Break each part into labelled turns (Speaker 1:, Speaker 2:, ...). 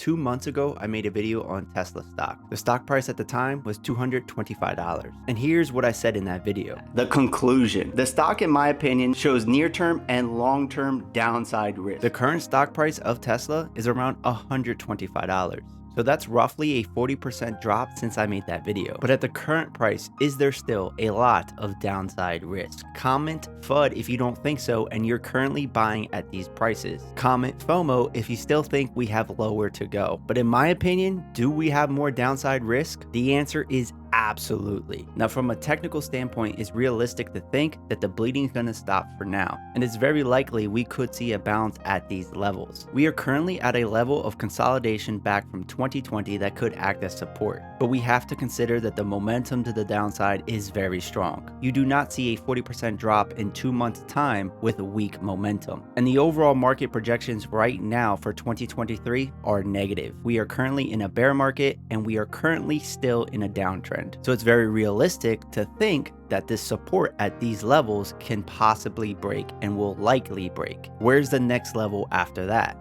Speaker 1: 2 months ago, I made a video on Tesla stock. The stock price at the time was $225. And here's what I said in that video. The conclusion. The stock, in my opinion, shows near-term and long-term downside risk. The current stock price of Tesla is around $125. So that's roughly a 40% drop since I made that video. But at the current price, is there still a lot of downside risk? Comment FUD if you don't think so and you're currently buying at these prices. Comment FOMO if you still think we have lower to go. But in my opinion, do we have more downside risk? The answer is absolutely. Now, from a technical standpoint, it's realistic to think that the bleeding is going to stop for now, and it's very likely we could see a bounce at these levels. We are currently at a level of consolidation back from 2020 that could act as support, but we have to consider that the momentum to the downside is very strong. You do not see a 40% drop in 2 months' time with weak momentum, and the overall market projections right now for 2023 are negative. We are currently in a bear market, and we are currently still in a downtrend. So it's very realistic to think that this support at these levels can possibly break and will likely break. Where's the next level after that?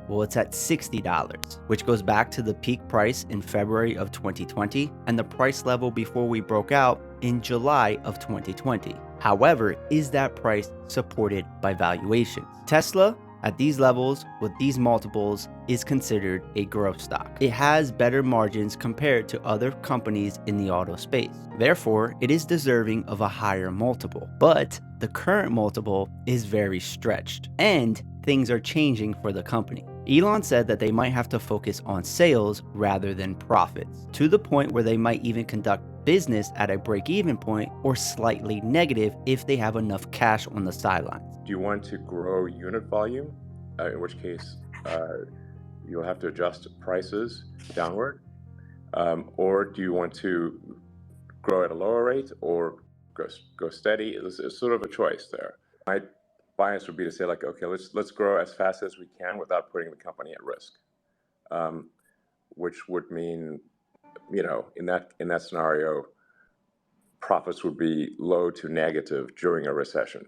Speaker 1: Well, it's at $60, which goes back to the peak price in February of 2020 and the price level before we broke out in July of 2020. However, is that price supported by valuations? Tesla, at these levels, with these multiples, is considered a growth stock. It has better margins compared to other companies in the auto space. Therefore, it is deserving of a higher multiple. But the current multiple is very stretched, and things are changing for the company. Elon said that they might have to focus on sales rather than profits, to the point where they might even conduct business at a break-even point or slightly negative if they have enough cash on the sidelines.
Speaker 2: Do you want to grow unit volume, in which case you'll have to adjust prices downward? Or do you want to grow at a lower rate or go steady? It's sort of a choice there. My bias would be to say, like, okay, let's grow as fast as we can without putting the company at risk, which would mean, you know, in that scenario, profits would be low to negative during a recession,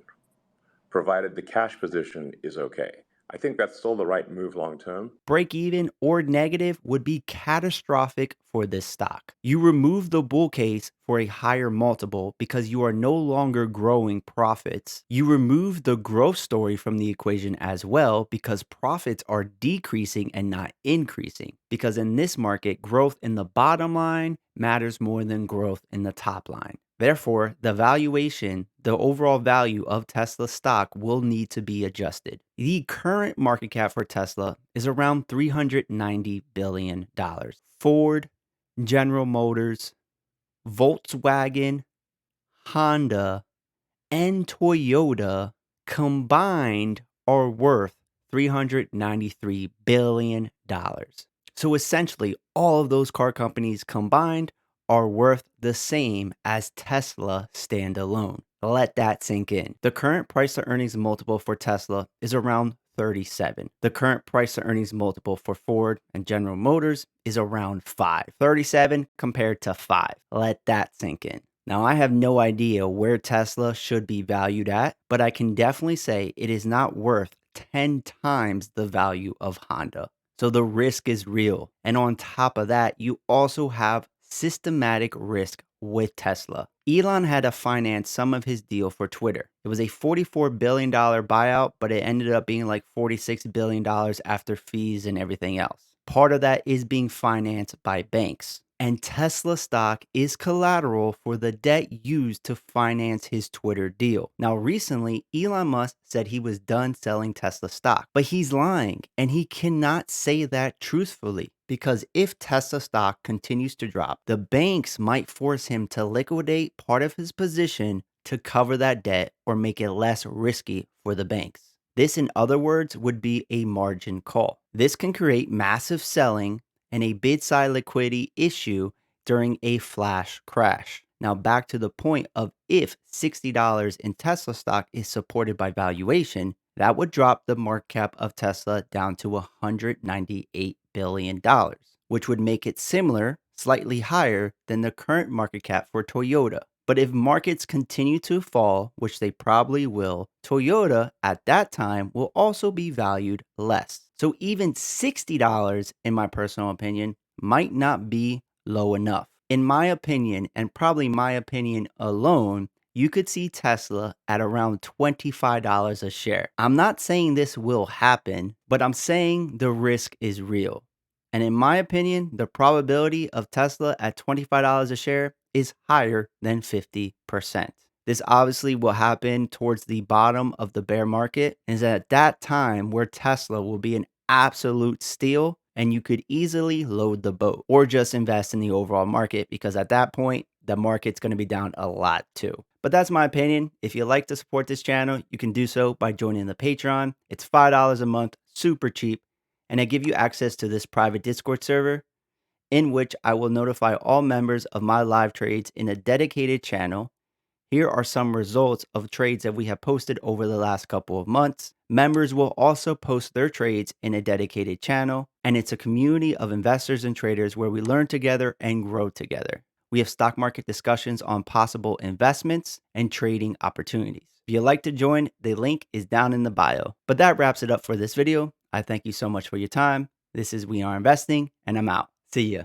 Speaker 2: provided the cash position is okay. I think that's still the right move long term.
Speaker 1: Break even or negative would be catastrophic for this stock. You remove the bull case for a higher multiple because you are no longer growing profits. You remove the growth story from the equation as well because profits are decreasing and not increasing. Because in this market, growth in the bottom line matters more than growth in the top line. Therefore, the valuation, the overall value of Tesla stock will need to be adjusted. The current market cap for Tesla is around $390 billion. Ford, General Motors, Volkswagen, Honda, and Toyota combined are worth $393 billion. So essentially, all of those car companies combined are worth the same as Tesla standalone. Let that sink in. The current price to earnings multiple for Tesla is around 37. The current price to earnings multiple for Ford and General Motors is around 5. 37 compared to 5. Let that sink in. Now, I have no idea where Tesla should be valued at, but I can definitely say it is not worth 10 times the value of Honda. So the risk is real. And on top of that, you also have systematic risk with Tesla. Elon had to finance some of his deal for Twitter. It was a $44 billion buyout, but it ended up being like $46 billion after fees and everything else. Part of that is being financed by banks. And Tesla stock is collateral for the debt used to finance his Twitter deal. Now, recently, Elon Musk said he was done selling Tesla stock, but he's lying, and he cannot say that truthfully. Because if Tesla stock continues to drop, the banks might force him to liquidate part of his position to cover that debt or make it less risky for the banks. This, in other words, would be a margin call. This can create massive selling and a bid side liquidity issue during a flash crash. Now, back to the point of if $60 in Tesla stock is supported by valuation, that would drop the market cap of Tesla down to $198 billion, which would make it similar, slightly higher than the current market cap for Toyota. But if markets continue to fall, which they probably will, Toyota at that time will also be valued less. So even $60, in my personal opinion, might not be low enough. In my opinion, and probably my opinion alone, you could see Tesla at around $25 a share. I'm not saying this will happen, but I'm saying the risk is real. And in my opinion, the probability of Tesla at $25 a share is higher than 50%. This obviously will happen towards the bottom of the bear market, and is at that time where Tesla will be an absolute steal and you could easily load the boat or just invest in the overall market because at that point, the market's going to be down a lot too. But that's my opinion. If you like to support this channel, you can do so by joining the Patreon. It's $5 a month, super cheap, and I give you access to this private Discord server in which I will notify all members of my live trades in a dedicated channel. Here are some results of trades that we have posted over the last couple of months. Members will also post their trades in a dedicated channel, and it's a community of investors and traders where we learn together and grow together. We have stock market discussions on possible investments and trading opportunities. If you'd like to join, the link is down in the bio. But that wraps it up for this video. I thank you so much for your time. This is We Are Investing, and I'm out. See ya.